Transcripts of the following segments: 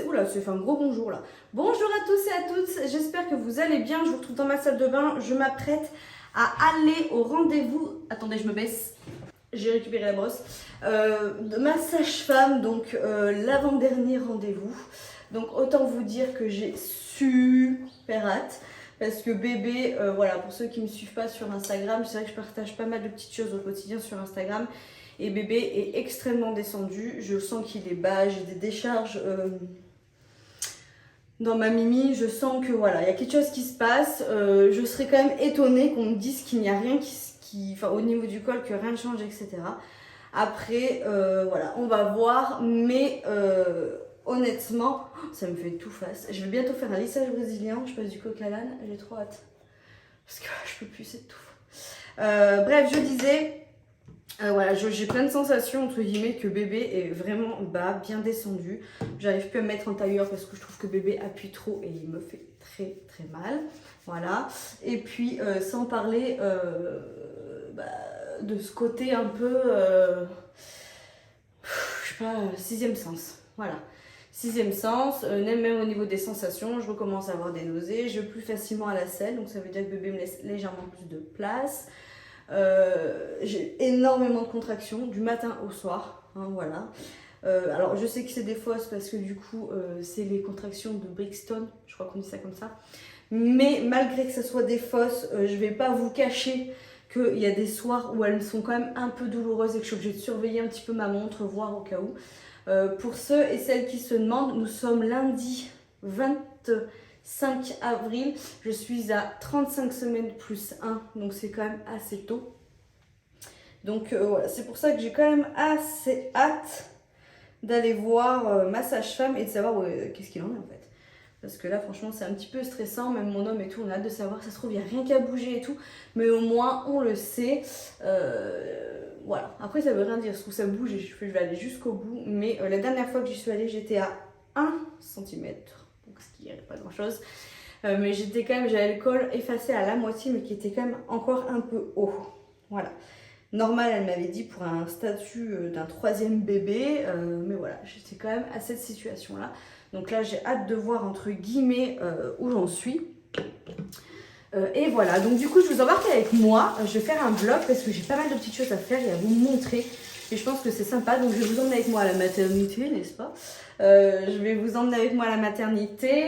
Oula, c'est fait un gros bonjour là. Bonjour à tous et à toutes, j'espère que vous allez bien. Je vous retrouve dans ma salle de bain. Je m'apprête à aller au rendez-vous. Attendez, je me baisse. J'ai récupéré la brosse. De ma sage-femme, donc l'avant-dernier rendez-vous. Donc autant vous dire que j'ai super hâte. Parce que bébé, voilà, pour ceux qui ne me suivent pas sur Instagram, c'est vrai que je partage pas mal de petites choses au quotidien sur Instagram. Et bébé est extrêmement descendu. Je sens qu'il est bas, j'ai des décharges dans ma mimi. Je sens que voilà, il y a quelque chose qui se passe. Je serais quand même étonnée qu'on me dise qu'il n'y a rien enfin, au niveau du col, que rien ne change, etc. Après, voilà, on va voir. Mais honnêtement, ça me fait tout face. Je vais bientôt faire un lissage brésilien. Je passe du coq à l'âne. J'ai trop hâte. Parce que je peux plus, c'est tout. Bref, je disais... voilà, j'ai plein de sensations entre guillemets que bébé est vraiment bas, bien descendu. J'arrive plus à me mettre en tailleur parce que je trouve que bébé appuie trop et il me fait très très mal. Voilà. Et puis sans parler de ce côté un peu, je sais pas, sixième sens. Voilà. Sixième sens, même au niveau des sensations, je recommence à avoir des nausées. Je vais plus facilement à la selle, donc ça veut dire que bébé me laisse légèrement plus de place. J'ai énormément de contractions du matin au soir, hein, voilà. Alors je sais que c'est des fausses parce que du coup c'est les contractions de Brixton, je crois qu'on dit ça comme ça. Mais malgré que ce soit des fausses, je vais pas vous cacher qu'il y a des soirs où elles sont quand même un peu douloureuses et que je suis obligée de surveiller un petit peu ma montre, voir au cas où. Pour ceux et celles qui se demandent, nous sommes lundi 25 avril, je suis à 35 semaines plus 1, donc c'est quand même assez tôt. Donc voilà, c'est pour ça que j'ai quand même assez hâte d'aller voir ma sage-femme et de savoir qu'est-ce qu'il en est en fait. Parce que là franchement c'est un petit peu stressant, même mon homme et tout, on a hâte de savoir, ça se trouve il n'y a rien qu'à bouger et tout, mais au moins on le sait. Voilà, après ça veut rien dire, ça bouge et je vais aller jusqu'au bout, mais la dernière fois que j'y suis allée j'étais à 1 cm, donc ce qui n'est pas grand chose. Mais j'étais quand même, j'avais le col effacé à la moitié, mais qui était quand même encore un peu haut. Voilà. Normal, elle m'avait dit pour un statut d'un 3e bébé, mais voilà, j'étais quand même à cette situation-là. Donc là, j'ai hâte de voir entre guillemets où j'en suis. Et voilà, donc du coup, je vous embarque avec moi. Je vais faire un vlog parce que j'ai pas mal de petites choses à faire et à vous montrer. Et je pense que c'est sympa, donc je vais vous emmener avec moi à la maternité, n'est-ce pas? Je vais vous emmener avec moi à la maternité.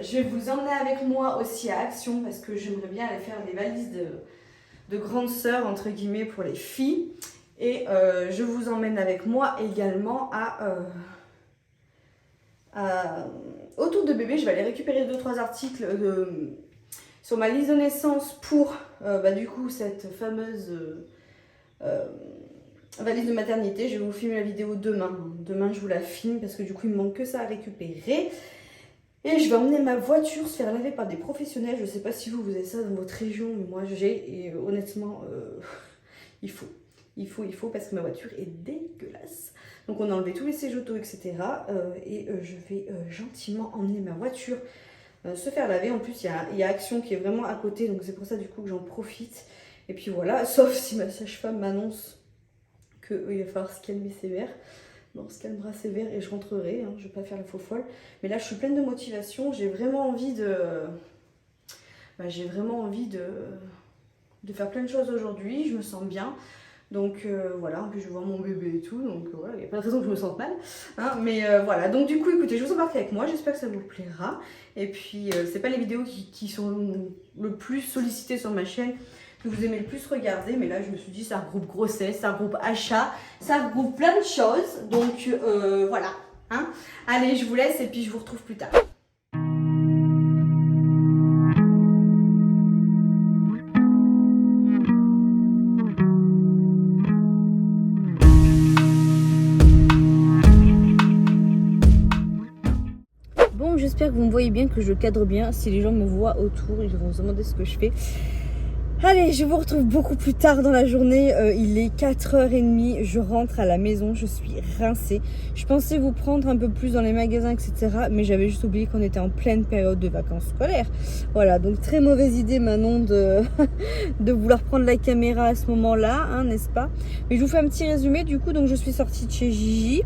Je vais vous emmener avec moi aussi à Action parce que j'aimerais bien aller faire des valises de grande sœur, entre guillemets, pour les filles. Et je vous emmène avec moi également autour de bébé. Je vais aller récupérer 2-3 articles sur ma liste de naissance pour du coup cette fameuse valise de maternité. Je vais vous filmer la vidéo demain. Demain je vous la filme parce que du coup il me manque que ça à récupérer. Et je vais emmener ma voiture se faire laver par des professionnels. Je ne sais pas si vous avez ça dans votre région, mais moi j'ai. Et honnêtement, il faut parce que ma voiture est dégueulasse. Donc on a enlevé tous les sièges auto, etc. Et je vais gentiment emmener ma voiture se faire laver. En plus, il y a Action qui est vraiment à côté. Donc c'est pour ça du coup que j'en profite. Et puis voilà, sauf si ma sage-femme m'annonce qu'il va falloir se calmer sévère. Bon, on se calmera sévère et je rentrerai, hein, je vais pas faire la faux folle. Mais là, je suis pleine de motivation, j'ai vraiment envie de... de faire plein de choses aujourd'hui, je me sens bien. Donc voilà, en plus je vois mon bébé et tout, donc voilà, il n'y a pas de raison que je me sente mal. Hein, mais voilà, donc du coup, écoutez, je vous embarque avec moi, j'espère que ça vous plaira. Et puis, c'est pas les vidéos qui sont le plus sollicitées sur ma chaîne, que vous aimez le plus regarder, mais là je me suis dit ça regroupe grossesse, ça regroupe achat, ça regroupe plein de choses, donc voilà, hein. Allez, je vous laisse et puis je vous retrouve plus tard. Bon, j'espère que vous me voyez bien, que je cadre bien. Si les gens me voient autour, ils vont se demander ce que je fais. Allez, je vous retrouve beaucoup plus tard dans la journée, il est 4h30, je rentre à la maison, je suis rincée. Je pensais vous prendre un peu plus dans les magasins, etc. Mais j'avais juste oublié qu'on était en pleine période de vacances scolaires. Voilà, donc très mauvaise idée Manon de vouloir prendre la caméra à ce moment-là, hein, n'est-ce pas? Mais je vous fais un petit résumé du coup, donc je suis sortie de chez Gigi.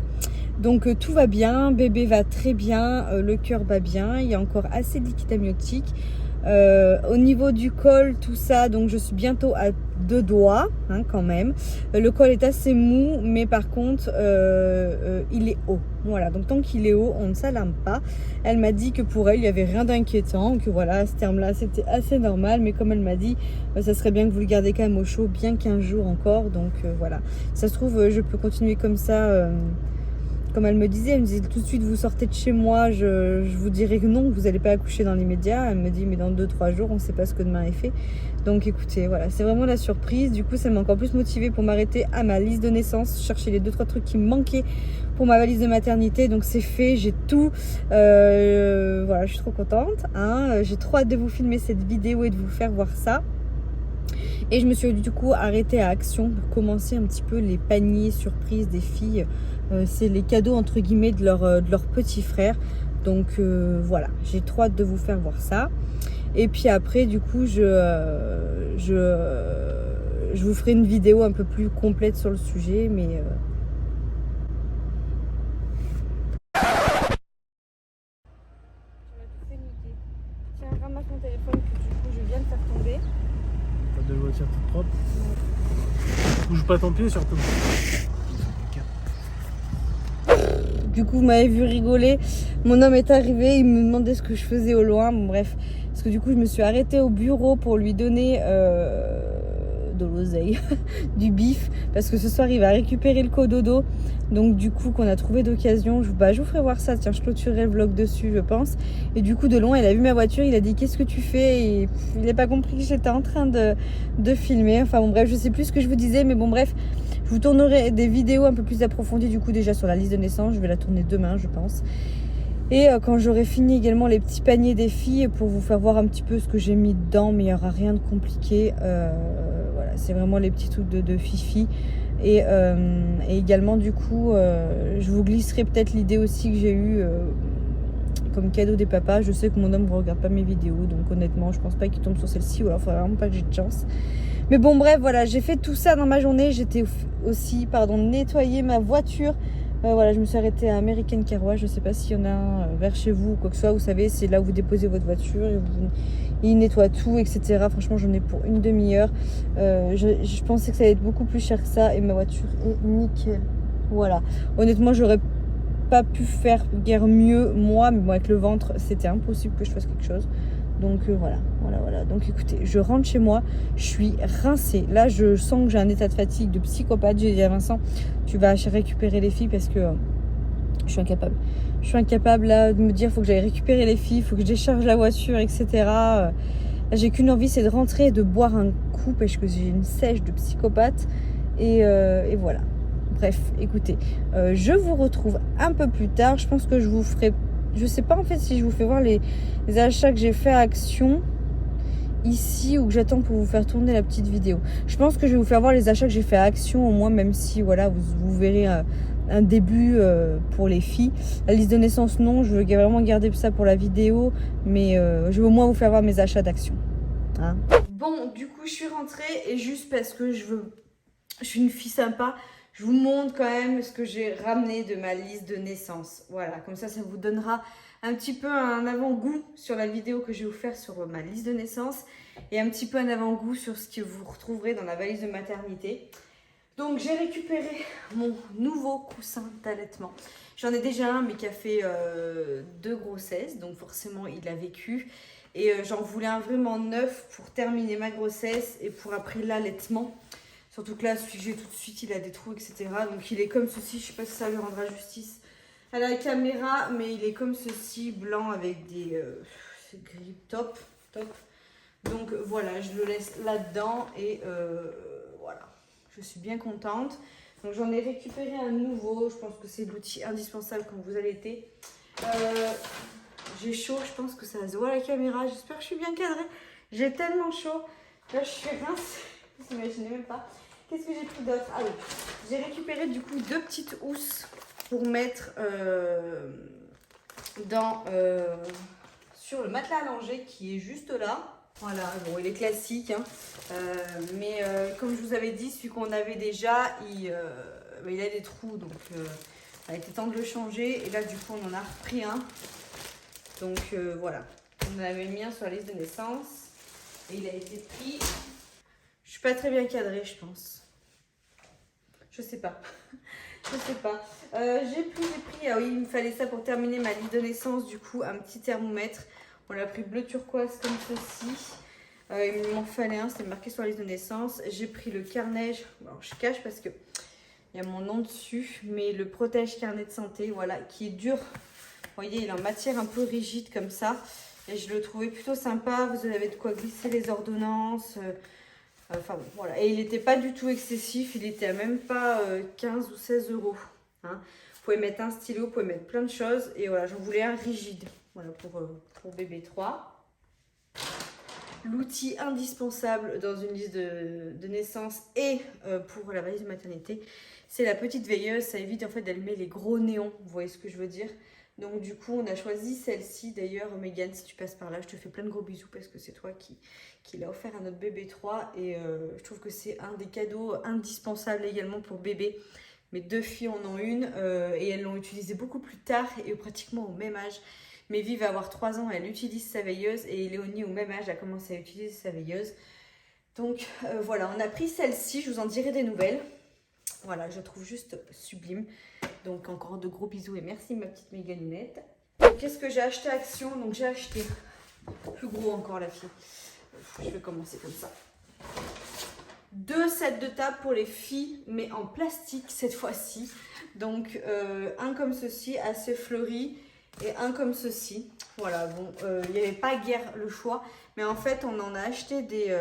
Donc tout va bien, bébé va très bien, le cœur bat bien, il y a encore assez de liquide amniotique. Au niveau du col, tout ça, donc je suis bientôt à 2 doigts hein, quand même. Le col est assez mou, mais par contre il est haut. Voilà, donc tant qu'il est haut, on ne s'alarme pas. Elle m'a dit que pour elle, il n'y avait rien d'inquiétant, que voilà, à ce terme-là, c'était assez normal. Mais comme elle m'a dit, ça serait bien que vous le gardez quand même au chaud, bien 15 jours encore. Donc voilà, ça se trouve, je peux continuer comme ça. Comme elle me disait tout de suite vous sortez de chez moi, je vous dirai que non, vous n'allez pas accoucher dans les médias. Elle me dit mais dans 2-3 jours on ne sait pas ce que demain est fait. Donc écoutez, voilà, c'est vraiment la surprise. Du coup ça m'a encore plus motivée pour m'arrêter à ma liste de naissance, chercher les 2-3 trucs qui me manquaient pour ma valise de maternité. Donc c'est fait, j'ai tout. Voilà, je suis trop contente hein. J'ai trop hâte de vous filmer cette vidéo et de vous faire voir ça. Et je me suis du coup arrêtée à Action pour commencer un petit peu les paniers surprises des filles. C'est les cadeaux entre guillemets de leur petit frère. Donc voilà, j'ai trop hâte de vous faire voir ça. Et puis après du coup je vous ferai une vidéo un peu plus complète sur le sujet. Mais tiens, ramasse mon téléphone que du coup je viens de faire tomber. T'as de voiture toute propre. Bouge pas ton pied surtout. Du coup, vous m'avez vu rigoler. Mon homme est arrivé, il me demandait ce que je faisais au loin. Bon, bref, parce que du coup, je me suis arrêtée au bureau pour lui donner de l'oseille, du bif, parce que ce soir, il va récupérer le cododo. Donc, du coup, qu'on a trouvé d'occasion, je vous ferai voir ça. Tiens, je clôturerai le vlog dessus, je pense. Et du coup, de loin, il a vu ma voiture, il a dit qu'est-ce que tu fais? Et il n'a pas compris que j'étais en train de filmer. Enfin, bon, bref, je sais plus ce que je vous disais, mais bon, bref. Je vous tournerai des vidéos un peu plus approfondies du coup déjà sur la liste de naissance. Je vais la tourner demain je pense. Et quand j'aurai fini également les petits paniers des filles pour vous faire voir un petit peu ce que j'ai mis dedans. Mais il n'y aura rien de compliqué. Voilà, c'est vraiment les petits trucs de fifi. Et également du coup je vous glisserai peut-être l'idée aussi que j'ai eue comme cadeau des papas. Je sais que mon homme ne regarde pas mes vidéos. Donc honnêtement je pense pas qu'il tombe sur celle-ci. Ou alors il faudrait vraiment pas que j'ai de chance. Mais bon bref voilà, j'ai fait tout ça dans ma journée. J'étais aussi nettoyer ma voiture. Voilà, je me suis arrêtée à American Car Wash. Je sais pas s'il y en a un vers chez vous ou quoi que ce soit. Vous savez, c'est là où vous déposez votre voiture et ils nettoient tout, etc. Franchement, j'en ai pour une demi-heure. Je pensais que ça allait être beaucoup plus cher que ça et ma voiture est nickel. Voilà. Honnêtement, j'aurais pas pu faire guère mieux moi, mais bon, avec le ventre, c'était impossible que je fasse quelque chose. Donc voilà. Donc écoutez, je rentre chez moi, je suis rincée. Là, je sens que j'ai un état de fatigue de psychopathe. J'ai dit à Vincent, tu vas récupérer les filles parce que je suis incapable. Je suis incapable là de me dire, faut que j'aille récupérer les filles, faut que je décharge la voiture, etc. Là, j'ai qu'une envie, c'est de rentrer et de boire un coup parce que j'ai une sèche de psychopathe. Et voilà. Bref, écoutez, je vous retrouve un peu plus tard. Je pense que je vous ferai... Je sais pas en fait si je vous fais voir les achats que j'ai fait à Action ici ou que j'attends pour vous faire tourner la petite vidéo. Je pense que je vais vous faire voir les achats que j'ai fait à Action au moins, même si voilà vous verrez un début pour les filles. La liste de naissance non, je veux vraiment garder ça pour la vidéo, mais je veux au moins vous faire voir mes achats d'Action. Hein. Bon, du coup je suis rentrée et juste parce que je suis une fille sympa, je vous montre quand même ce que j'ai ramené de ma liste de naissance. Voilà, comme ça vous donnera un petit peu un avant-goût sur la vidéo que je vais vous faire sur ma liste de naissance et un petit peu un avant-goût sur ce que vous retrouverez dans la valise de maternité. Donc j'ai récupéré mon nouveau coussin d'allaitement. J'en ai déjà un mais qui a fait 2 grossesses, donc forcément il a vécu. Et j'en voulais un vraiment neuf pour terminer ma grossesse et pour après l'allaitement. Surtout que là, celui que j'ai tout de suite, il a des trous, etc. Donc il est comme ceci, je sais pas si ça lui rendra justice à la caméra, mais il est comme ceci, blanc avec des gris top. Donc voilà, je le laisse là-dedans et voilà, je suis bien contente. Donc j'en ai récupéré un nouveau, je pense que c'est l'outil indispensable quand vous allaitez. J'ai chaud, je pense que ça se voit à la caméra, j'espère que je suis bien cadrée. J'ai tellement chaud, là je suis rincée, vous imaginez même pas. Qu'est-ce que j'ai pris d'autre? Ah oui, j'ai récupéré du coup 2 petites housses pour mettre sur le matelas allongé qui est juste là. Voilà, bon il est classique, hein. Mais comme je vous avais dit, celui qu'on avait déjà, il a des trous. Donc Il était temps de le changer et là du coup on en a repris un. Donc voilà, on avait mis un sur la liste de naissance et il a été pris. Je suis pas très bien cadrée je pense. Je sais pas. Je sais pas. J'ai pris, ah oui, il me fallait ça pour terminer ma liste de naissance, du coup, un petit thermomètre. On l'a pris bleu turquoise comme ceci. Il m'en fallait un, c'était marqué sur la liste de naissance. J'ai pris le carnet, alors je cache parce que il y a mon nom dessus, mais le protège carnet de santé, voilà, qui est dur. Vous voyez, il est en matière un peu rigide comme ça. Et je le trouvais plutôt sympa. Vous avez de quoi glisser les ordonnances. Enfin bon, voilà. Et il n'était pas du tout excessif. Il était à même pas 15 ou 16 euros. Hein. Vous pouvez mettre un stylo, vous pouvez mettre plein de choses. Et voilà, j'en voulais un rigide. Voilà, pour bébé 3. L'outil indispensable dans une liste de naissance et pour la valise de maternité, c'est la petite veilleuse. Ça évite en fait d'allumer les gros néons. Vous voyez ce que je veux dire? Donc du coup, on a choisi celle-ci. D'ailleurs, Mégane, si tu passes par là, je te fais plein de gros bisous parce que c'est toi qui l'a offert à notre bébé 3. Et je trouve que c'est un des cadeaux indispensables également pour bébé. Mes 2 filles en ont une et elles l'ont utilisée beaucoup plus tard et pratiquement au même âge. Mévie va avoir 3 ans, elle utilise sa veilleuse et Léonie au même âge a commencé à utiliser sa veilleuse. Donc voilà, on a pris celle-ci, je vous en dirai des nouvelles. Voilà, je la trouve juste sublime. Donc encore de gros bisous et merci ma petite Méganinette. Qu'est-ce que j'ai acheté à Action? Donc j'ai acheté, plus gros encore la fille. Je vais commencer comme ça. 2 sets de table pour les filles, mais en plastique cette fois-ci. Donc un comme ceci, assez fleuri. Et un comme ceci. Voilà, bon, il n'y avait pas guère le choix. Mais en fait, on en a acheté des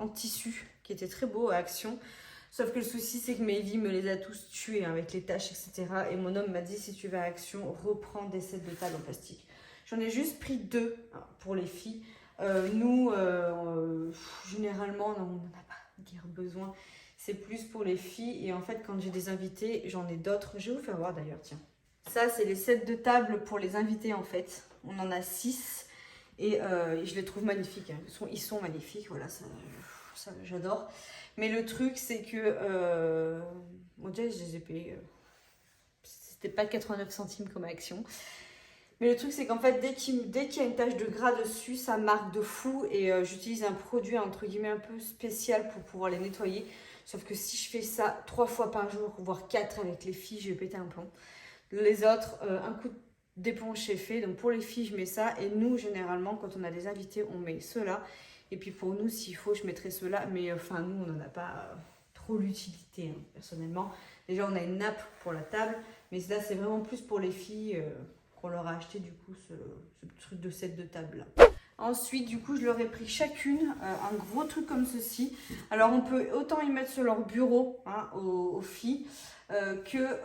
en tissu qui étaient très beaux à Action. Sauf que le souci, c'est que Mévie me les a tous tués hein, avec les taches, etc. Et mon homme m'a dit, si tu vas à Action, reprends des sets de table en plastique. J'en ai juste pris 2 pour les filles. Nous, généralement, on n'en a pas guère besoin. C'est plus pour les filles. Et en fait, quand j'ai des invités, j'en ai d'autres. Je vais vous faire voir d'ailleurs, tiens. Ça, c'est les sets de table pour les invités en fait. On en a 6 et je les trouve magnifiques. Hein. Ils sont magnifiques, voilà, ça j'adore. Mais le truc, c'est que, bon déjà, je les ai payés. C'était pas 89 centimes comme à Action. Mais le truc, c'est qu'en fait, dès qu'il y a une tache de gras dessus, ça marque de fou. Et j'utilise un produit, entre guillemets, un peu spécial pour pouvoir les nettoyer. Sauf que si je fais ça 3 fois par jour, voire 4 avec les filles, je vais péter un plomb. Les autres, un coup d'éponge c'est fait. Donc pour les filles, je mets ça. Et nous, généralement, quand on a des invités, on met ceux-là. Et puis pour nous, s'il faut, je mettrai ceux-là. Mais enfin, nous, on n'en a pas trop l'utilité, hein, personnellement. Déjà, on a une nappe pour la table. Mais là, c'est vraiment plus pour les filles qu'on leur a acheté, du coup, ce truc de set de table là. Ensuite, du coup, je leur ai pris chacune un gros truc comme ceci. Alors, on peut autant y mettre sur leur bureau hein, aux filles que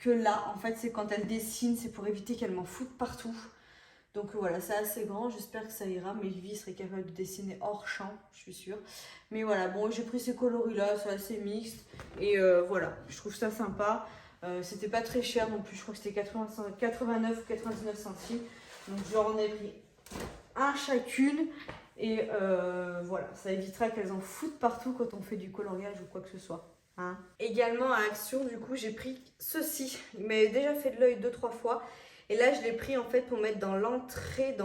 là. En fait, c'est quand elles dessinent, c'est pour éviter qu'elles m'en foutent partout. Donc voilà, c'est assez grand, j'espère que ça ira. Mais Vivi serait capable de dessiner hors champ, je suis sûre. Mais voilà, bon, j'ai pris ces coloris-là, c'est assez mixte. Et voilà, je trouve ça sympa. C'était pas très cher non plus, je crois que c'était 89 ou 99 centimes. Donc je leur en ai pris un chacune. Et voilà, ça évitera qu'elles en foutent partout quand on fait du coloriage ou quoi que ce soit. Hein. Également à Action, du coup, j'ai pris ceci. Il m'avait déjà fait de l'œil 2-3 fois. Et là, je l'ai pris en fait pour mettre dans l'entrée,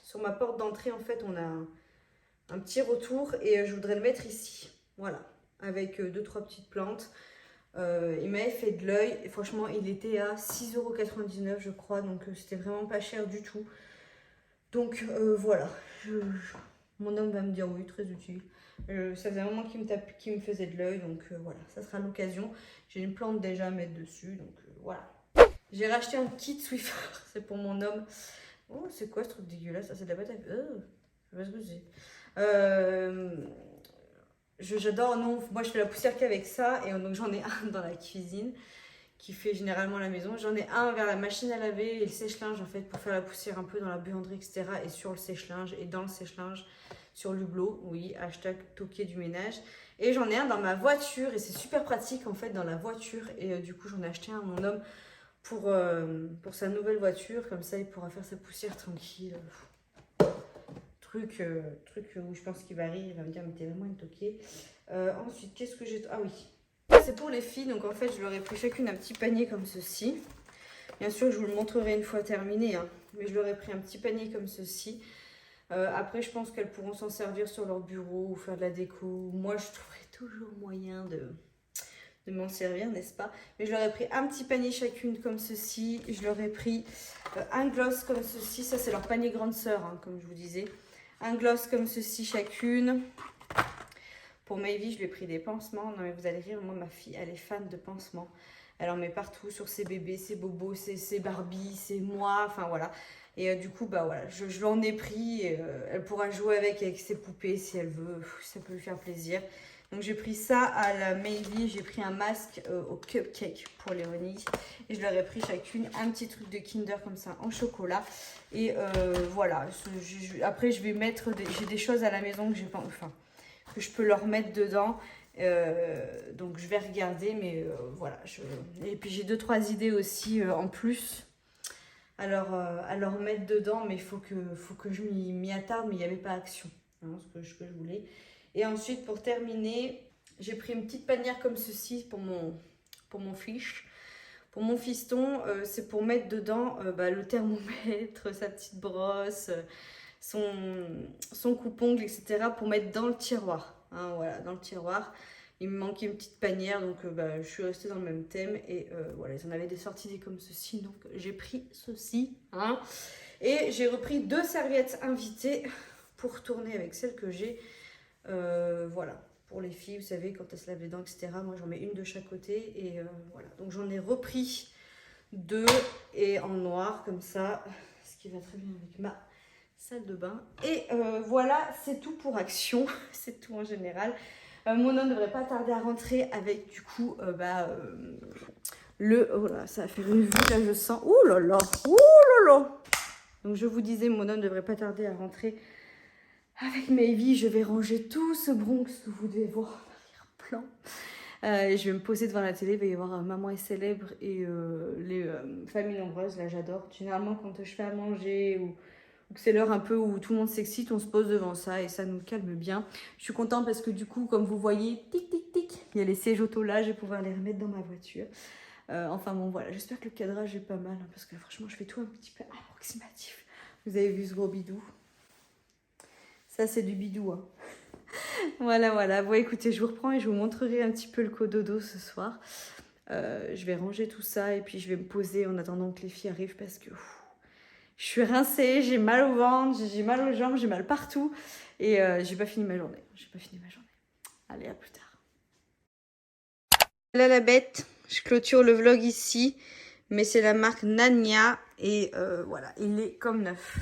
sur ma porte d'entrée, en fait, on a un petit retour et je voudrais le mettre ici. Voilà, avec 2-3 petites plantes. Il m'avait fait de l'œil et franchement, il était à 6,99 € je crois. Donc, c'était vraiment pas cher du tout. Donc, voilà. Mon homme va me dire oui, très utile. Ça faisait un moment qu'il me faisait de l'œil. Donc, voilà, ça sera l'occasion. J'ai une plante déjà à mettre dessus. Donc, voilà. J'ai racheté un kit Swiffer, c'est pour mon homme. Oh, c'est quoi ce truc dégueulasse? Ça, c'est de la pâte à... Oh, je sais pas ce que c'est. J'adore, non, moi je fais la poussière qu'avec ça. Et donc j'en ai un dans la cuisine qui fait généralement la maison. J'en ai un vers la machine à laver et le sèche-linge en fait pour faire la poussière un peu dans la buanderie, etc. Et sur le sèche-linge et dans le sèche-linge sur l'hublot, oui, hashtag toqué du ménage. Et j'en ai un dans ma voiture et c'est super pratique en fait dans la voiture. Et du coup j'en ai acheté un à mon homme pour sa nouvelle voiture, comme ça il pourra faire sa poussière tranquille. Truc où je pense qu'il va rire, il va me dire mais t'es vraiment une toquée. Ensuite, qu'est-ce que j'ai... Ah oui, c'est pour les filles. Donc en fait, je leur ai pris chacune un petit panier comme ceci. Bien sûr, je vous le montrerai une fois terminé, hein, mais je leur ai pris un petit panier comme ceci. Après, je pense qu'elles pourront s'en servir sur leur bureau ou faire de la déco. Moi, je trouverai toujours moyen de m'en servir, n'est-ce pas? Mais je leur ai pris un petit panier chacune comme ceci. Je leur ai pris un gloss comme ceci. Ça, c'est leur panier grande sœur, hein, comme je vous disais. Un gloss comme ceci chacune. Pour Maevy, je lui ai pris des pansements. Non, mais vous allez rire, moi, ma fille, elle est fan de pansements. Elle en met partout sur ses bébés, ses bobos, ses Barbie, ses moi, enfin voilà. Et du coup, bah voilà, je l'en ai pris. Et, elle pourra jouer avec ses poupées si elle veut. Ça peut lui faire plaisir. Donc j'ai pris ça à la Maevy. J'ai pris un masque au cupcake pour Léonie. Et je leur ai pris chacune un petit truc de Kinder comme ça en chocolat. Et voilà. Après, je vais mettre... J'ai des choses à la maison que j'ai pas... Enfin, que je peux leur mettre dedans. Donc je vais regarder, mais voilà. Et puis j'ai 2-3 idées aussi en plus à leur mettre dedans, mais il faut que je m'y attarde, mais il n'y avait pas action, hein, ce que je voulais. Et ensuite, pour terminer, j'ai pris une petite panière comme ceci pour mon fiche. Pour mon fiston, c'est pour mettre dedans le thermomètre, sa petite brosse, son coupe-ongle, etc. pour mettre dans le tiroir. Hein, voilà, dans le tiroir. Il me manquait une petite panière, donc je suis restée dans le même thème. Et voilà, ils en avaient des sorties comme ceci, donc j'ai pris ceci. Hein. Et j'ai repris 2 serviettes invitées pour tourner avec celles que j'ai. Voilà, pour les filles, vous savez, quand elles se lavent les dents, etc. Moi, j'en mets une de chaque côté. Et voilà, donc j'en ai repris 2 et en noir, comme ça, ce qui va très bien avec ma salle de bain. Et voilà, c'est tout pour Action. C'est tout en général. Mon homme ne devrait pas tarder à rentrer avec du coup oh là, ça va faire une vue là, je sens. Ouh là là, ouh là là. Donc je vous disais, mon homme ne devrait pas tarder à rentrer avec Maevy. Je vais ranger tout ce Bronx que vous devez voir en arrière-plan. Je vais me poser devant la télé, il va y avoir Maman est célèbre et les familles nombreuses. Là, j'adore. Généralement, quand je fais à manger ou que c'est l'heure un peu où tout le monde s'excite, on se pose devant ça et ça nous calme bien. Je suis contente parce que du coup, comme vous voyez, tic tic tic, il y a les sièges auto là, je vais pouvoir les remettre dans ma voiture. Enfin bon, voilà, j'espère que le cadrage est pas mal hein, parce que franchement, je fais tout un petit peu approximatif. Vous avez vu ce gros bidou? Ça, c'est du bidou. Hein. Voilà. Bon, écoutez, je vous reprends et je vous montrerai un petit peu le cododo ce soir. Je vais ranger tout ça et puis je vais me poser en attendant que les filles arrivent parce que... je suis rincée, j'ai mal au ventre, j'ai mal aux jambes, j'ai mal partout. Et j'ai pas fini ma journée. Allez, à plus tard. Là, la bête, je clôture le vlog ici. Mais c'est la marque Nania. Et voilà, il est comme neuf.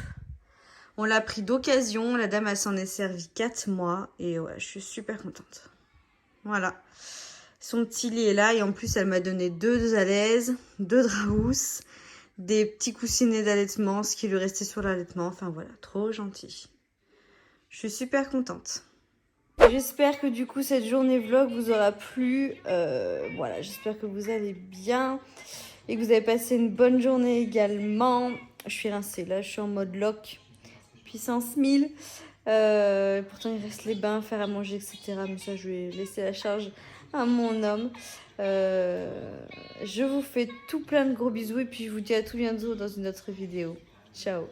On l'a pris d'occasion. La dame, elle s'en est servie 4 mois. Et ouais, je suis super contente. Voilà. Son petit lit est là. Et en plus, elle m'a donné 2 alaises, 2 draps. Des petits coussinets d'allaitement, ce qui lui restait sur l'allaitement. Enfin voilà, trop gentil. Je suis super contente. J'espère que du coup cette journée vlog vous aura plu. Voilà, j'espère que vous allez bien et que vous avez passé une bonne journée également. Je suis rincée, là je suis en mode lock, puissance 1000. Pourtant il reste les bains, faire à manger, etc. Mais ça je vais laisser la charge à mon homme. Je vous fais tout plein de gros bisous et puis je vous dis à tout bientôt dans une autre vidéo. Ciao.